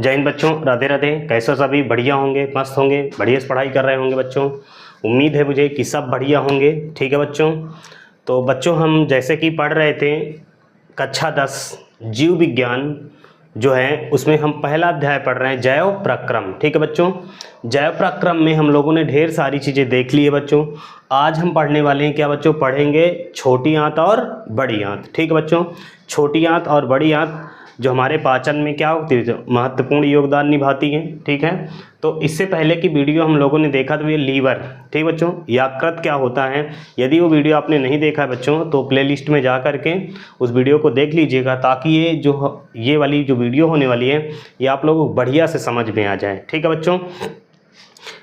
जय हिंद बच्चों, राधे राधे। कैसे हो सभी? बढ़िया होंगे, मस्त होंगे, बढ़िया से पढ़ाई कर रहे होंगे बच्चों। उम्मीद है मुझे कि सब बढ़िया होंगे। ठीक है बच्चों, तो बच्चों हम जैसे कि पढ़ रहे थे कक्षा 10 जीव विज्ञान जो है उसमें हम पहला अध्याय पढ़ रहे हैं जैव प्रक्रम। ठीक है बच्चों, जैव प्रक्रम में हम लोगों ने ढेर सारी चीज़ें देख ली है बच्चों। आज हम पढ़ने वाले हैं क्या बच्चों? पढ़ेंगे छोटी आंत और बड़ी आंत। ठीक है बच्चों, छोटी आंत और बड़ी आंत जो हमारे पाचन में क्या होती है, महत्वपूर्ण योगदान निभाती हैं। ठीक है, तो इससे पहले की वीडियो हम लोगों ने देखा तो ये लीवर। ठीक बच्चों, यकृत क्या होता है, यदि वो वीडियो आपने नहीं देखा है बच्चों तो प्लेलिस्ट में जा करके उस वीडियो को देख लीजिएगा, ताकि ये वाली जो वीडियो होने वाली है ये आप लोगों को बढ़िया से समझ में आ जाए। ठीक है बच्चों,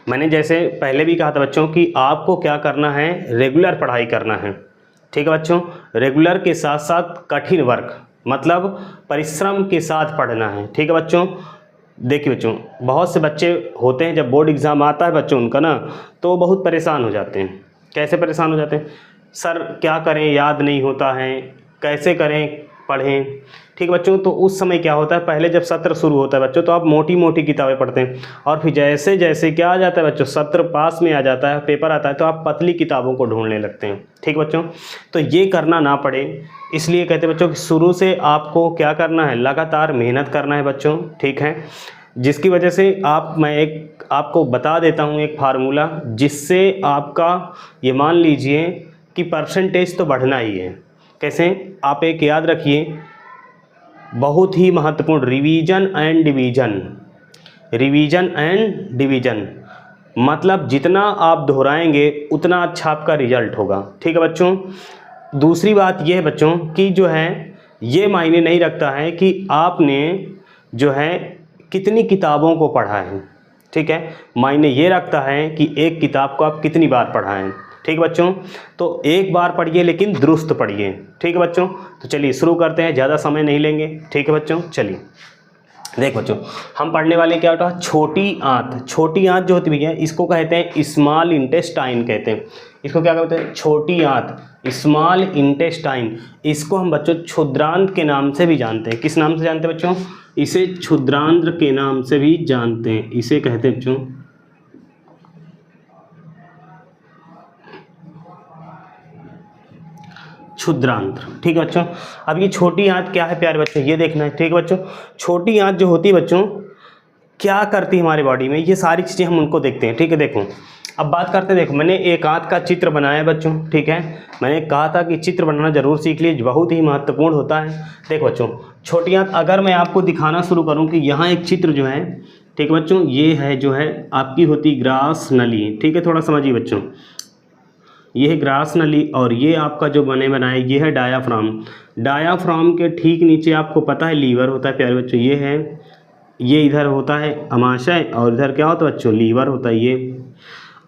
मैंने जैसे पहले भी कहा था बच्चों कि आपको क्या करना है, रेगुलर पढ़ाई करना है। ठीक है बच्चों, रेगुलर के साथ साथ कठिन वर्क मतलब परिश्रम के साथ पढ़ना है। ठीक है बच्चों, देखिए बच्चों बहुत से बच्चे होते हैं जब बोर्ड एग्ज़ाम आता है बच्चों उनका ना, तो बहुत परेशान हो जाते हैं। कैसे परेशान हो जाते हैं? सर क्या करें, याद नहीं होता है, कैसे करें, पढ़ें। ठीक बच्चों, तो उस समय क्या होता है, पहले जब सत्र शुरू होता है बच्चों तो आप मोटी मोटी किताबें पढ़ते हैं, और फिर जैसे जैसे क्या आ जाता है बच्चों, सत्र पास में आ जाता है, पेपर आता है, तो आप पतली किताबों को ढूंढने लगते हैं। ठीक बच्चों, तो ये करना ना पड़े इसलिए कहते हैं बच्चों कि शुरू से आपको क्या करना है, लगातार मेहनत करना है बच्चों। ठीक है, जिसकी वजह से मैं आपको बता देता हूँ एक फार्मूला, जिससे आपका ये मान लीजिए कि परसेंटेज तो बढ़ना ही है। कैसे? आप एक याद रखिए, बहुत ही महत्वपूर्ण, revision and division. Revision and division मतलब जितना आप दोहराएंगे उतना अच्छा आपका रिजल्ट होगा। ठीक है बच्चों, दूसरी बात यह है बच्चों कि जो है ये मायने नहीं रखता है कि आपने जो है कितनी किताबों को पढ़ा है। ठीक है, मायने ये रखता है कि एक किताब को आप कितनी बार पढ़ाएं। ठीक है बच्चों, तो एक बार पढ़िए लेकिन दुरुस्त पढ़िए। ठीक है बच्चों, तो चलिए शुरू करते हैं, ज़्यादा समय नहीं लेंगे। ठीक है बच्चों, चलिए देख बच्चों हम पढ़ने वाले क्या होता है, छोटी आंत। छोटी आंत जो होती है इसको कहते हैं स्मॉल इंटेस्टाइन कहते हैं। इसको क्या कहते हैं? छोटी आंत, स्मॉल इंटेस्टाइन। इसको हम बच्चों क्षुद्रांत के नाम से भी जानते हैं। किस नाम से जानते हैं बच्चों? इसे क्षुद्रांत्र के नाम से भी जानते हैं, इसे कहते हैं बच्चों क्षुद्रांत्र। ठीक है बच्चों, अब ये छोटी आंत क्या है प्यारे बच्चों, ये देखना है। ठीक है बच्चों, छोटी आंत जो होती है बच्चों क्या करती है हमारे बॉडी में, ये सारी चीज़ें हम उनको देखते हैं। ठीक है, देखो अब बात करते हैं। देखो मैंने एक आंत का चित्र बनाया है बच्चों। ठीक है, मैंने कहा था कि चित्र बनाना जरूर सीख लीजिए, बहुत ही महत्वपूर्ण होता है। देखो बच्चों छोटी आंत, अगर मैं आपको दिखाना शुरू करूँ कि यहाँ एक चित्र जो है, ठीक है बच्चों, ये है जो है आपकी होती ग्रास नली। ठीक है, थोड़ा समझिए बच्चों, ये है ग्रास नली और ये आपका जो बनाए ये है डायाफ्राम। डायाफ्राम के ठीक नीचे आपको पता है लीवर होता है प्यारे बच्चों, ये है, ये इधर होता है अमाशय और इधर क्या होता है बच्चों, लीवर होता है ये।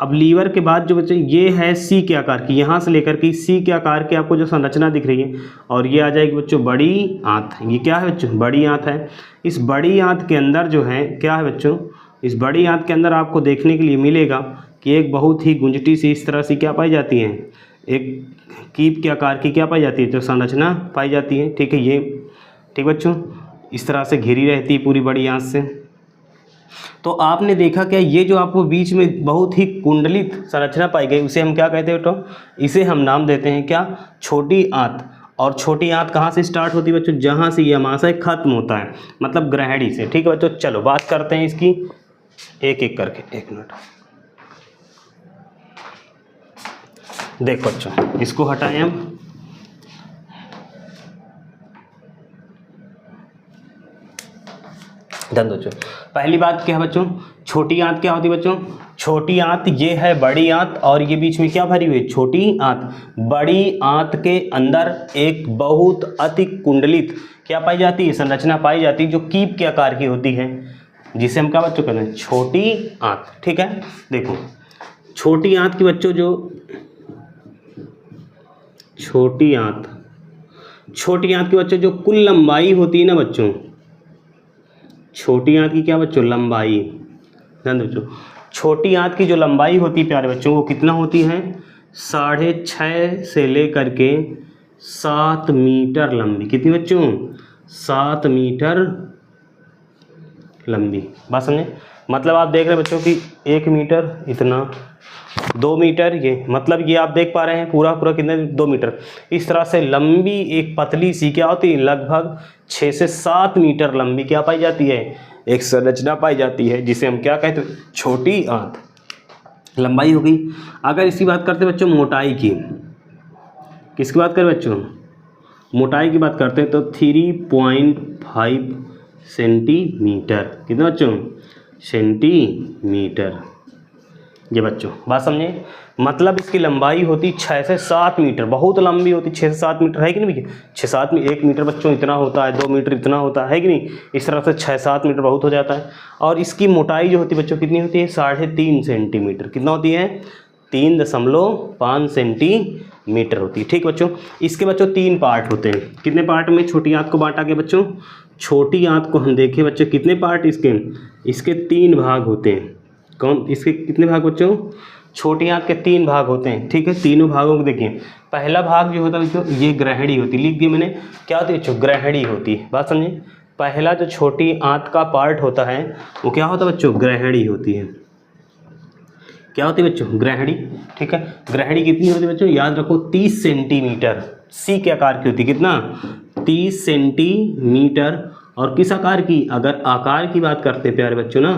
अब लीवर के बाद जो बच्चों ये है सी के आकार की, यहाँ से लेकर के सी के आकार की आपको जो संरचना दिख रही है, और ये आ जाएगी बच्चों बड़ी आंत। ये क्या है बच्चों? बड़ी आंत है। इस बड़ी आंत के अंदर जो है क्या है बच्चों, इस बड़ी आंत के अंदर आपको देखने के लिए मिलेगा कि एक बहुत ही गुंजटी सी इस तरह से क्या पाई जाती है, एक कीप के आकार की क्या पाई जाती है, जो संरचना पाई जाती है। ठीक है, ये ठीक बच्चों इस तरह से घिरी रहती है पूरी बड़ी आंत से। तो आपने देखा क्या, ये जो आपको बीच में बहुत ही कुंडलित संरचना पाई गई उसे हम क्या कहते हैं बेटो? इसे हम नाम देते हैं क्या? छोटी आंत। और छोटी आंत कहाँ से स्टार्ट होती है बच्चों? जहाँ से ये अमाशय खत्म होता है, मतलब ग्रहणी से। ठीक है बच्चों, चलो बात करते हैं इसकी एक एक करके। एक मिनट, देखो बच्चों इसको हटाएं हम। ध्यान दो बच्चों, पहली बात क्या है बच्चों, छोटी आंत क्या होती है बच्चों? छोटी आंत ये है बड़ी आंत और ये बीच में क्या भरी हुई है? छोटी आंत। बड़ी आंत के अंदर एक बहुत अति कुंडलित क्या पाई जाती है? संरचना पाई जाती है, जो कीप के आकार की होती है, जिसे हम क्या बच्चों कहते हैं? छोटी आंत। ठीक है, देखो छोटी आंत की बच्चों जो छोटी आंत की बच्चों जो कुल लंबाई होती है ना बच्चों, छोटी आंत की क्या बच्चों? लंबाई। ध्यान दो बच्चों, छोटी आंत की जो लंबाई होती है प्यारे बच्चों वो कितना होती है? 6.5 से लेकर के 7 मीटर लंबी। कितनी बच्चों? 7 मीटर लंबी। बात समझे? मतलब आप देख रहे हैं बच्चों कि 1 मीटर इतना, 2 मीटर ये, मतलब ये आप देख पा रहे हैं पूरा पूरा कितने 2 मीटर। इस तरह से लंबी एक पतली सी क्या होती है, लगभग 6 से 7 मीटर लंबी क्या पाई जाती है, एक संरचना पाई जाती है जिसे हम क्या कहते हैं, छोटी आंत। लंबाई हो गई। अगर इसकी बात करते हैं बच्चों मोटाई की, किसकी बात करें बच्चों, मोटाई की बात करते हैं तो 3.5 सेंटीमीटर। कितना बच्चों, सेंटीमीटर। ये बच्चों बात समझे, मतलब इसकी लंबाई होती 6 से 7 मीटर, बहुत लंबी होती 6 से 7 मीटर, है कि नहीं भैया? 6-7 में 1 मीटर बच्चों इतना होता है, 2 मीटर इतना होता है कि नहीं? इस तरह से 6-7 मीटर बहुत हो जाता है। और इसकी मोटाई जो होती है बच्चों कितनी होती है, 3.5 सेंटीमीटर। कितना होती है, 3.5 सेंटीमीटर होती है। ठीक बच्चों, इसके बच्चों 3 पार्ट होते हैं। कितने पार्ट में छोटी आंत को बांटा गया बच्चों, छोटी आंत को हम देखें बच्चों कितने पार्ट इसके 3 भाग होते हैं। कौन, इसके कितने भाग बच्चों, छोटी आंत के 3 भाग होते हैं। ठीक है, तीनों भागों को देखिए। पहला भाग जो होता है बच्चों ये ग्रहणी होती है, लिख दिया मैंने, क्या होती है बच्चों, ग्रहणी होती है। बात समझे, पहला जो छोटी आंत का पार्ट होता है वो क्या होता है बच्चों, ग्रहणी होती है। क्या होती है बच्चों, ग्रहणी। ठीक है, ग्रहणी कितनी होती है बच्चों, याद रखो 30 सेंटीमीटर, सी के आकार की होती है। कितना, 30 सेंटीमीटर। और किस आकार की, अगर आकार की बात करते हैं प्यारे बच्चों ना,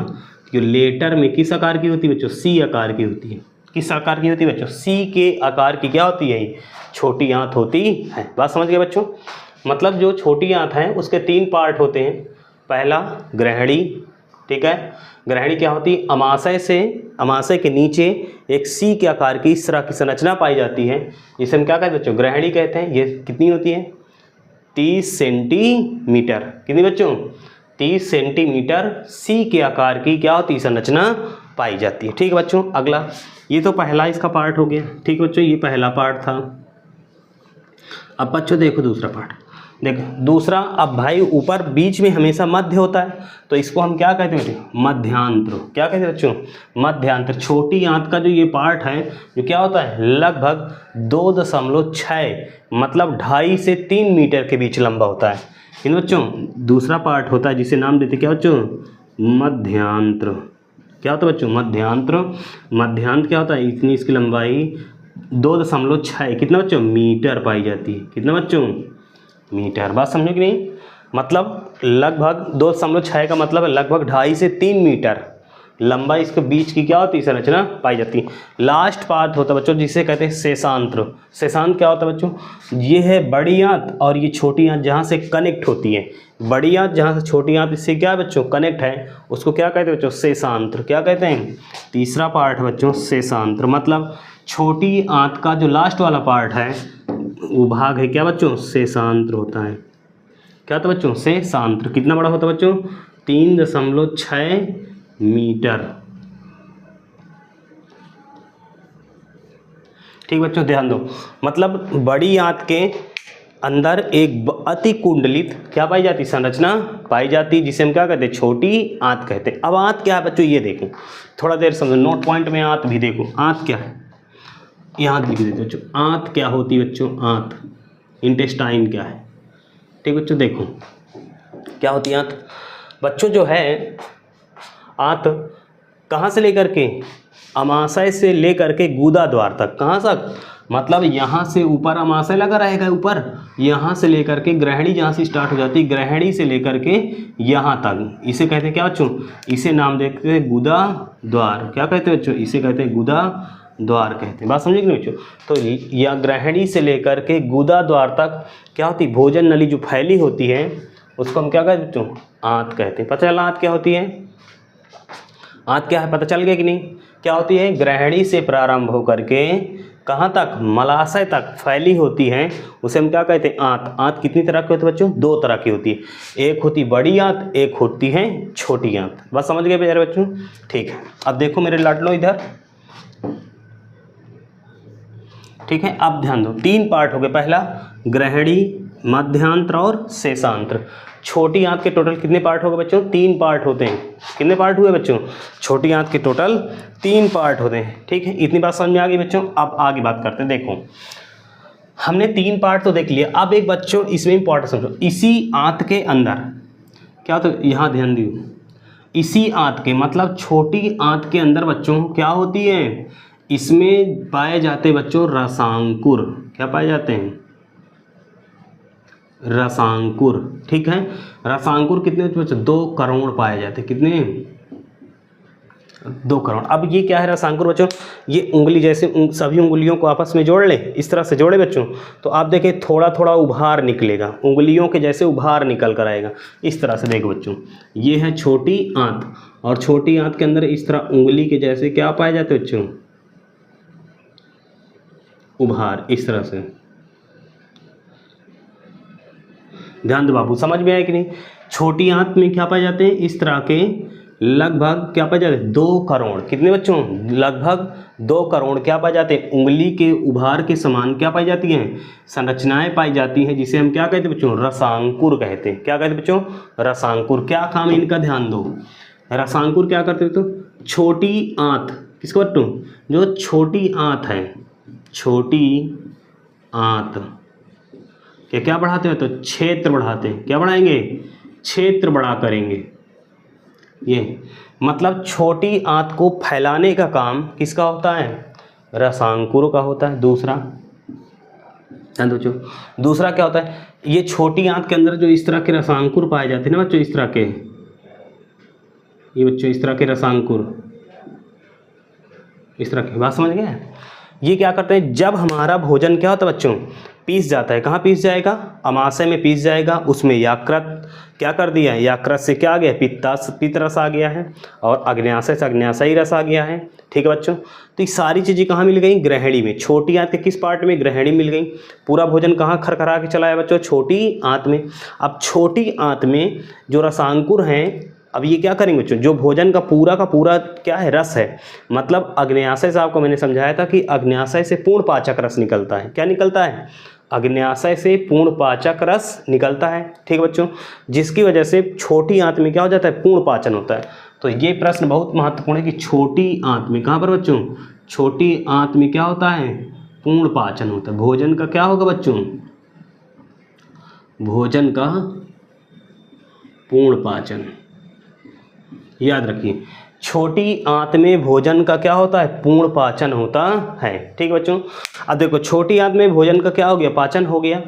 जो लेटर में किस आकार की होती है बच्चों, सी आकार की होती है। किस आकार की होती है बच्चों, सी के आकार की क्या होती है, छोटी आंत होती है। बात समझ गए बच्चों, मतलब जो छोटी आंत है उसके 3 पार्ट होते हैं। पहला ग्रहणी, ठीक है, ग्रहणी क्या होती है, अमाशय के नीचे एक सी के आकार की इस तरह की संरचना पाई जाती है, जिसे हम क्या कहते हैं बच्चों, ग्रहणी कहते हैं। ये कितनी होती है, 30 सेंटीमीटर। कितनी बच्चों, 30 सेंटीमीटर सी के आकार की क्या होती है, संरचना पाई जाती है। ठीक है बच्चों, अगला, ये तो पहला इसका पार्ट हो गया। ठीक है बच्चों, ये पहला पार्ट था। अब बच्चों देखो दूसरा पार्ट, देखो दूसरा। अब भाई ऊपर बीच में हमेशा मध्य होता है, तो इसको हम क्या कहते हैं, मध्यांत्र। क्या कहते हैं बच्चों, मध्यांत्र। छोटी आंत का जो ये पार्ट है जो क्या होता है, लगभग 2.6 मतलब 2.5 से 3 मीटर के बीच लंबा होता है। इन बच्चों दूसरा पार्ट होता है जिसे नाम देते क्या बच्चों, मध्यांत्र। क्या होता है बच्चों, मध्यांत्र। मध्यांत्र क्या होता है, इतनी इसकी लंबाई 2.6 कितना बच्चों, मीटर पाई जाती है। कितना बच्चों, मीटर। बात समझो कि नहीं, मतलब लगभग 2.6 का मतलब है लगभग 2.5 से 3 मीटर लंबाई इसके बीच की क्या होती है, संरचना पाई जाती है। लास्ट पार्ट होता है बच्चों जिसे कहते हैं शेषांत्र। शेषांत्र क्या होता है बच्चों, ये है बड़ी आंत और ये छोटी आंत जहाँ से कनेक्ट होती है। बड़ी आंत जहाँ से छोटी आंत इससे क्या है बच्चों, कनेक्ट है, उसको क्या कहते हैं बच्चों, शेषांत्र। क्या कहते हैं, तीसरा पार्ट है बच्चों शेषांत्र। मतलब छोटी आंत का जो लास्ट वाला पार्ट है वो भाग है क्या बच्चों, शेषांत्र होता है। क्या होता है बच्चों, शेषांत्र। कितना बड़ा होता है बच्चों, 3.6 मीटर। ठीक बच्चों, ध्यान दो, मतलब बड़ी आंत के अंदर एक अति कुंडलित क्या पाई जाती, संरचना पाई जाती, जिसे हम क्या कहते हैं, छोटी आंत कहते हैं। अब आंत क्या है बच्चों, ये देखो, थोड़ा देर समझो, नोट पॉइंट में आंत भी देखो। आंत क्या है, यहाँ लिख देते बच्चों, आंत क्या होती है बच्चों, आंत, इंटेस्टाइन क्या है। ठीक बच्चों, देखो क्या होती है आंत बच्चों, जो है आंत कहाँ से लेकर के, अमाशय से लेकर के गुदा द्वार तक। कहाँ तक, मतलब यहाँ से ऊपर अमाशय लगा रहेगा ऊपर, यहाँ से लेकर के ग्रहणी जहाँ से स्टार्ट हो जाती है, ग्रहणी से लेकर के यहाँ तक, इसे कहते हैं क्या बच्चों, इसे नाम देते हैं गुदा द्वार। क्या कहते हैं बच्चों, इसे कहते हैं गुदा द्वार कहते हैं। बात समझे कि नहीं बच्चों, तो यह ग्रहणी से लेकर के गुदा द्वार तक क्या होती है, भोजन नली जो फैली होती है उसको हम क्या कहते हैं बच्चों, आंत कहते हैं। पता चला आंत क्या होती है, आंत क्या है, पता चल गया कि नहीं, क्या होती है, ग्रहणी से प्रारंभ होकर के कहाँ तक, मलाशय तक फैली होती है, उसे हम क्या कहते हैं, आंत। आंत कितनी तरह की होती है बच्चों, 2 तरह की होती है, एक होती बड़ी आंत, एक होती है छोटी आंत। बस समझ गए प्यारे बच्चों, ठीक है। अब देखो मेरे लाडलो इधर, ठीक है, अब ध्यान दो, 3 पार्ट हो गए, पहला ग्रहणी, मध्यांत्र और शेषांत्र। छोटी आंत के टोटल कितने पार्ट हो गए बच्चों, 3 पार्ट होते हैं। कितने पार्ट हुए बच्चों, छोटी आंत के टोटल 3 पार्ट होते हैं। ठीक है, इतनी बात समझ में आ गई बच्चों। अब आगे बात करते हैं। देखो हमने 3 पार्ट तो देख लिया, अब एक बच्चों इसमें इंपॉर्टेंट समझो, इसी आंत के अंदर क्या होता है, यहाँ ध्यान दियो, इसी आंत के मतलब छोटी आंत के अंदर बच्चों क्या होती है, इसमें पाए जाते बच्चों रसांकुर। क्या पाए जाते हैं, रसांकुर। ठीक है, रसांकुर कितने बच्चों, 2 करोड़ पाए जाते। कितने, 2 करोड़। अब ये क्या है रसांकुर बच्चों, ये उंगली जैसे सभी उंगलियों को आपस में जोड़ लें, इस तरह से जोड़े बच्चों, तो आप देखें थोड़ा थोड़ा उभार निकलेगा, उंगलियों के जैसे उभार निकल कर आएगा। इस तरह से देखो बच्चों, ये है छोटी आंत, और छोटी आंत के अंदर इस तरह उंगली के जैसे क्या पाए जाते बच्चों, उभार। इस तरह से ध्यान दो बाबू, समझ में आया कि नहीं। छोटी आंत में क्या पाए जाते हैं, इस तरह के लगभग क्या पाए जाते हैं, 2 करोड़। कितने बच्चों, लगभग 2 करोड़ क्या पाए जाते हैं, उंगली के उभार के समान क्या पाई जाती हैं, संरचनाएं पाई जाती हैं, जिसे हम क्या कहते हैं बच्चों, रसांकुर कहते हैं। क्या कहते हैं बच्चों, रसांकुर। क्या काम है इनका, ध्यान दो। रसांकुर क्या करते हैं तो, छोटी आंत, किसको बच्चों, जो छोटी आंत है, छोटी आंत क्या बढ़ाते हैं तो क्षेत्र बढ़ाते हैं। क्या बढ़ाएंगे, क्षेत्र बड़ा करेंगे। ये मतलब छोटी आंत को फैलाने का काम किसका होता है, रसांकुर का होता है। दूसरा बच्चों, दूसरा क्या होता है, ये छोटी आंत के अंदर जो इस तरह के रसांकुर पाए जाते हैं ना बच्चों, इस तरह के, ये बच्चों इस तरह के रसांकुर, इस तरह की बात समझ गए। ये क्या करते हैं, जब हमारा भोजन क्या होता है बच्चों, पीस जाता है, कहाँ पीस जाएगा, अमाशय में पीस जाएगा। उसमें यकृत क्या कर दिया है, यकृत से क्या आ गया, पित्त रस आ गया है, और अग्न्याशय से अग्न्याशयी रस आ गया है। ठीक है बच्चों, तो ये सारी चीज़ें कहाँ मिल गई, ग्रहणी में। छोटी आंत के किस पार्ट में, ग्रहणी मिल गई। पूरा भोजन कहाँ खरखरा के चला है बच्चों, छोटी आंत में। अब छोटी आंत में जो रसांकुर हैं, अब ये क्या करेंगे बच्चों, जो भोजन का पूरा क्या है, रस है, मतलब अग्न्याशय से आपको मैंने समझाया था कि अग्न्याशय से पूर्ण पाचक रस निकलता है। क्या निकलता है, अग्न्याशय से पूर्ण पाचक रस निकलता है। ठीक है बच्चों, जिसकी वजह से छोटी आंत में क्या हो जाता है, पूर्ण पाचन होता है। तो ये प्रश्न बहुत महत्वपूर्ण है कि छोटी आंत में, कहाँ पर बच्चों, छोटी आंत में क्या होता है, पूर्ण पाचन होता है। भोजन का क्या होगा बच्चों, भोजन का पूर्ण पाचन। याद रखिए, छोटी आंत में भोजन का क्या होता है, पूर्ण पाचन होता है। ठीक है बच्चों, अब देखो छोटी आंत में भोजन का क्या हो गया, पाचन हो गया।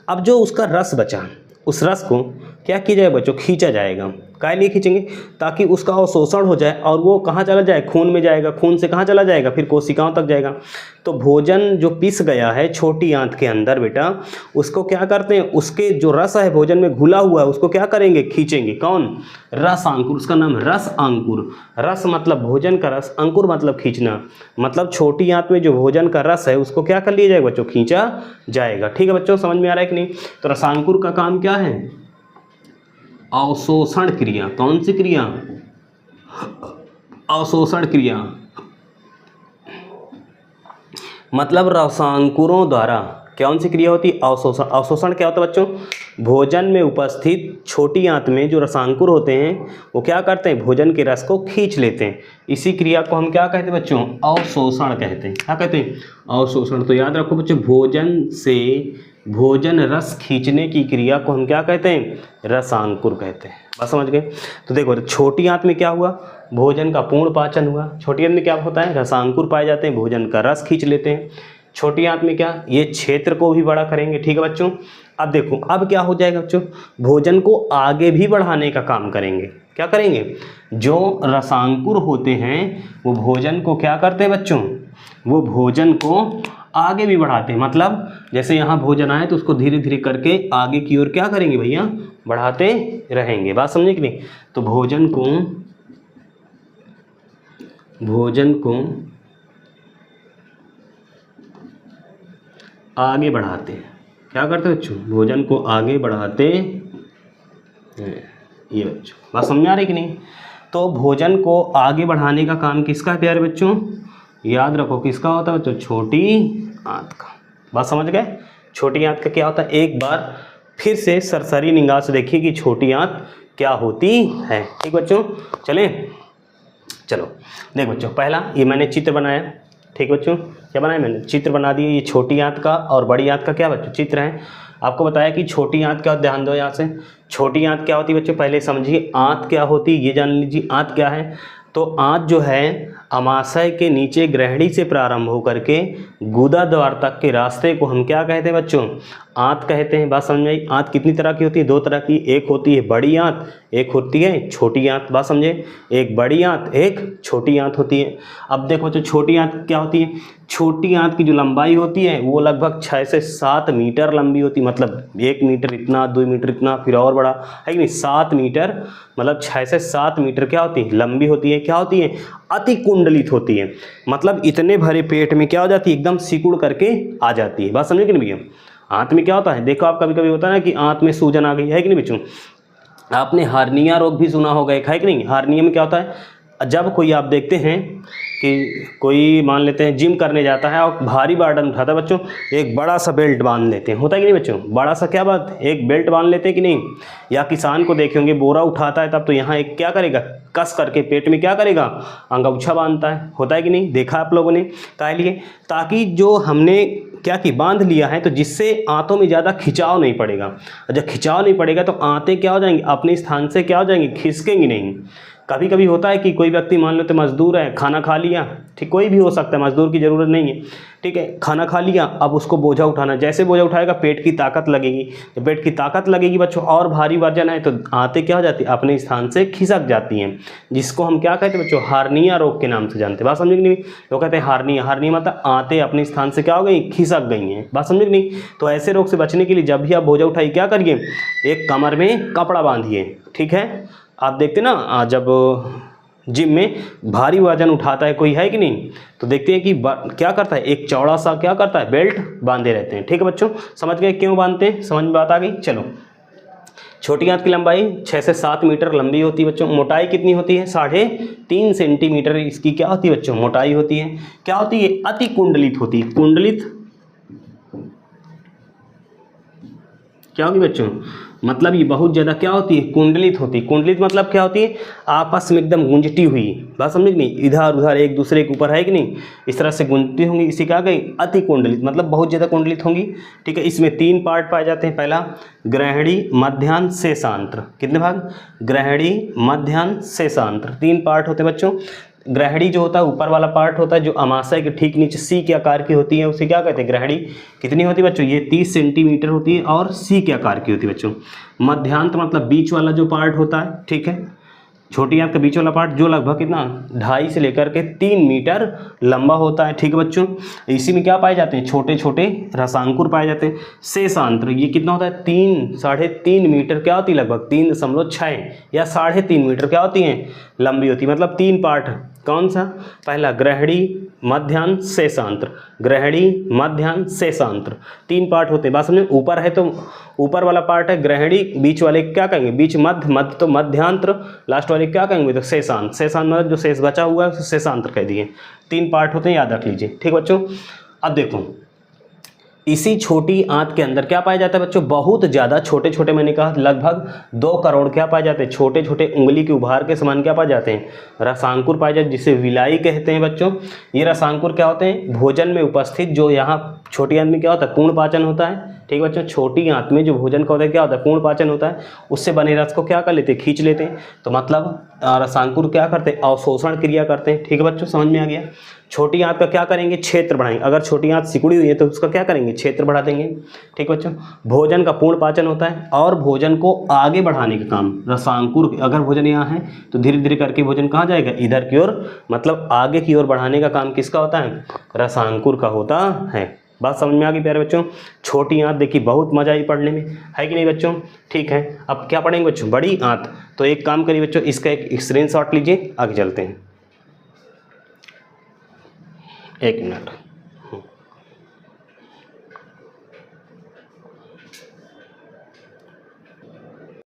अब जो उसका रस बचा, उस रस को क्या किया जाए बच्चों, खींचा जाएगा। काय लिए खींचेंगे, ताकि उसका अवशोषण हो जाए और वो कहाँ चला जाए, खून में जाएगा, खून से कहाँ चला जाएगा, फिर कोशिकाओं तक जाएगा। तो भोजन जो पिस गया है छोटी आंत के अंदर बेटा, उसको क्या करते हैं, उसके जो रस है भोजन में घुला हुआ है, उसको क्या करेंगे, खींचेंगे। कौन, रस अंकुर, उसका नाम है रस अंकुर। रस मतलब भोजन का रस, अंकुर मतलब खींचना, मतलब छोटी आंत में जो भोजन का रस है उसको क्या कर लिया जाएगा बच्चों, खींचा जाएगा। ठीक है बच्चों, समझ में आ रहा है कि नहीं। तो रसांकुर का काम क्या है, अवशोषण क्रिया। कौन सी क्रिया, अवशोषण क्रिया, मतलब रसांकुरों द्वारा कौन सी क्रिया होती है, अवशोषण। अवशोषण क्या होता है बच्चों, भोजन में उपस्थित छोटी आंत में जो रसांकुर होते हैं वो क्या करते हैं, भोजन के रस को खींच लेते हैं। इसी क्रिया को हम क्या कहते हैं बच्चों, अवशोषण कहते हैं। क्या कहते हैं, अवशोषण। तो याद रखो बच्चों, भोजन से भोजन रस खींचने की क्रिया को हम क्या कहते हैं, रसांकुर कहते हैं। बस समझ गए। तो देखो छोटी आंत में क्या हुआ, भोजन का पूर्ण पाचन हुआ। छोटी आंत में क्या होता है, रसांकुर पाए जाते हैं, भोजन का रस खींच लेते हैं। छोटी आंत में क्या, ये क्षेत्र को भी बड़ा करेंगे। ठीक है बच्चों, अब देखो अब क्या हो जाएगा बच्चों, भोजन को आगे भी बढ़ाने का काम करेंगे। क्या करेंगे, जो रसांकुर होते हैं वो भोजन को क्या करते हैं बच्चों, वो भोजन को आगे भी बढ़ाते हैं। मतलब जैसे यहाँ भोजन आए तो उसको धीरे धीरे करके आगे की ओर क्या करेंगे भैया, बढ़ाते रहेंगे। बात समझे कि नहीं। तो भोजन को आगे बढ़ाते हैं। क्या करते हैं बच्चों, भोजन को आगे बढ़ाते हैं। ये बच्चों बात समझ आ रही कि नहीं। तो भोजन को आगे बढ़ाने का काम किसका है प्यारे बच्चों, याद रखो किसका होता है बच्चों, छोटी आंत का। बात समझ गए। छोटी आंत का क्या होता है, एक बार फिर से सरसरी निगाह से देखिए कि छोटी आंत क्या होती है। ठीक बच्चों, चलो देख बच्चों, पहला ये मैंने चित्र बनाया। ठीक बच्चों, क्या बनाया मैंने, चित्र बना दिए। ये छोटी आंत का और बड़ी आंत का क्या बच्चों चित्र है। आपको बताया कि छोटी आंत क्या, ध्यान दो यहाँ से, छोटी आंत क्या होती है बच्चों, पहले समझिए आंत क्या होती है, ये जान लीजिए आंत क्या है। तो आंत जो है अमाशय के नीचे ग्रहणी से प्रारंभ होकर के गुदा द्वार तक के रास्ते को हम क्या कहते हैं बच्चों, आंत कहते हैं। बात समझ में आई। आंत कितनी तरह की होती है, दो तरह की, एक होती है बड़ी आंत, एक होती है छोटी आंत। बात समझे, एक बड़ी आंत एक छोटी आंत होती है। अब देखो बच्चों छोटी आंत क्या होती है, छोटी आंत की जो लंबाई होती है वो लगभग 6 से 7 मीटर लंबी होती है, मतलब 1 मीटर इतना, 2 मीटर इतना, फिर और बड़ा है कि नहीं, 7 मीटर, मतलब 6 से 7 मीटर क्या होती है, लंबी होती है। क्या होती है, अति कुंडलित होती है, मतलब इतने भरे पेट में क्या हो जाती है, एकदम सिकुड़ करके आ जाती है। बात समझे कि नहीं भैया। आंत में क्या होता है, देखो आप कभी कभी होता है ना कि आंत में सूजन आ गई है कि नहीं बच्चों। आपने हार्निया रोग भी सुना होगा, एक है कि नहीं। हार्निया में क्या होता है, जब कोई आप देखते हैं कि कोई मान लेते हैं जिम करने जाता है और भारी बर्डन उठाता है बच्चों, एक बड़ा सा बेल्ट बांध लेते हैं, होता है कि नहीं बच्चों, बड़ा सा क्या बात, एक बेल्ट बांध लेते हैं कि नहीं। या किसान को देखे होंगे बोरा उठाता है तब तो यहाँ एक क्या करेगा, कस करके पेट में क्या करेगा, अंगूछा बांधता है, होता है कि नहीं, देखा आप लोगों ने। काहे लिए, ताकि जो हमने क्या कि बांध लिया है तो जिससे आंतों में ज़्यादा खिंचाव नहीं पड़ेगा। जब खिंचाव नहीं पड़ेगा तो आंतें क्या हो जाएंगी, अपने स्थान से क्या हो जाएंगी, खिसकेंगी नहीं। कभी कभी होता है कि कोई व्यक्ति मान लो तो मजदूर है, खाना खा लिया, ठीक, कोई भी हो सकता है, मजदूर की ज़रूरत नहीं है, ठीक है, खाना खा लिया, अब उसको बोझा उठाना, जैसे बोझा उठाएगा पेट की ताकत लगेगी, तो पेट की ताकत लगेगी बच्चों और भारी वजन है तो आंतें क्या हो जाती है, अपने स्थान से खिसक जाती हैं, जिसको हम क्या कहते हैं बच्चों, हार्निया रोग के नाम से जानते हैं। बात समझे कि नहीं, लोग कहते हैं हार्निया, हार्निया मतलब आंतें अपने स्थान से क्या हो गई, खिसक गई हैं। बात समझे कि नहीं। तो ऐसे रोग से बचने के लिए जब भी आप बोझा उठाइए क्या करिए, एक कमर में कपड़ा बांधिए, ठीक है। आप देखते ना जब जिम में भारी वजन उठाता है कोई, है कि नहीं, तो देखते हैं कि क्या करता है, एक चौड़ा सा क्या करता है, बेल्ट बांधे रहते हैं। ठीक है बच्चों, समझ गए क्यों बांधते हैं, समझ में बात आ गई। चलो, छोटी आंत की लंबाई 6 से 7 मीटर लंबी होती है बच्चों। मोटाई कितनी होती है, 3.5 सेंटीमीटर इसकी क्या होती है बच्चों, मोटाई होती है। क्या होती है, अति कुंडलित होती है। कुंडलित क्या होगी बच्चों, मतलब ये बहुत ज़्यादा क्या होती है, कुंडलित होती है। कुंडलित मतलब क्या होती है, आपस में एकदम गुंजती हुई। बात समझ नहीं, इधर उधर एक दूसरे के ऊपर, है कि नहीं, इस तरह से गुंजती होंगी, इसी क्या गई, अति कुंडलित, मतलब बहुत ज़्यादा कुंडलित होंगी। ठीक है, इसमें 3 पार्ट पाए जाते हैं। पहला ग्रहणी, मध्यांश, शेषांत्र। कितने भाग, ग्रहणी, मध्यांश, शेषांत्र, 3 पार्ट होते हैं बच्चों। ग्रहणी जो होता है ऊपर वाला पार्ट होता है, जो अमाशय के ठीक नीचे सी के आकार की होती है, उसे क्या कहते हैं, ग्रहणी। कितनी होती है बच्चों, ये 30 सेंटीमीटर होती है और सी के आकार की होती है बच्चों। मध्यांत मतलब बीच वाला जो पार्ट होता है, ठीक है, छोटी आंत का बीच वाला पार्ट जो लगभग कितना 2.5 से लेकर के 3 मीटर लंबा होता है। ठीक है बच्चों, इसी में क्या पाए जाते हैं, छोटे छोटे रसांकुर पाए जाते हैं। शेषांत्र ये कितना होता है, 3-3.5 मीटर क्या होती है, लगभग 3.6 या 3.5 मीटर क्या होती हैं, लंबी होती है। मतलब 3 पार्ट, कौन सा, पहला ग्रहणी, मध्यांश, शेषांत्र। ग्रहणी, मध्यांश, शेषांत्र, 3 पार्ट होते हैं। बात समझे, ऊपर है तो ऊपर वाला पार्ट है ग्रहणी, बीच वाले क्या कहेंगे, बीच मध्य तो मध्यांत्र, लास्ट वाले क्या कहेंगे तो शेषांत। शेषांत मतलब जो शेष बचा हुआ है उसे शेषांत्र कह दिए। 3 पार्ट होते हैं, याद रख लीजिए। ठीक बच्चों, अब देखो इसी छोटी आंत के अंदर क्या पाया जाता है बच्चों, बहुत ज़्यादा छोटे छोटे, मैंने कहा लगभग 2 करोड़ क्या पाए जाते हैं, छोटे छोटे उंगली के उभार के समान क्या पाए जाते हैं, रसांकुर पाए जाते हैं, जिसे विलाई कहते हैं बच्चों। ये रसांकुर क्या होते हैं, भोजन में उपस्थित, जो यहाँ छोटी आंत में क्या होता है, पूर्ण पाचन होता है। ठीक है बच्चों, छोटी आंत में जो भोजन का होता है क्या होता है, पूर्ण पाचन होता है, उससे बने रस को क्या कर लेते हैं, खींच लेते हैं। तो मतलब रसांकुर क्या करते हैं, अवशोषण क्रिया करते हैं। ठीक है बच्चों, समझ में आ गया। छोटी आंत का क्या करेंगे, क्षेत्र बढ़ाएंगे। अगर छोटी आंत सिकुड़ी हुई है तो उसका क्या करेंगे, क्षेत्र बढ़ा देंगे। ठीक बच्चों, भोजन का पूर्ण पाचन होता है और भोजन को आगे बढ़ाने का काम रसांकुर, अगर भोजन यहाँ है तो धीरे धीरे करके भोजन कहाँ जाएगा, इधर की ओर, मतलब आगे की ओर बढ़ाने का काम किसका होता है, रसांकुर का होता है। बात समझ में आ गई प्यारे बच्चों। छोटी आंत देखिए बहुत मजा आई पढ़ने में, है कि नहीं बच्चों। ठीक है, अब क्या पढ़ेंगे बच्चों, बड़ी आंत। तो एक काम करिए बच्चों, इसका एक स्क्रीनशॉट लीजिए, आगे चलते हैं। 1 मिनट।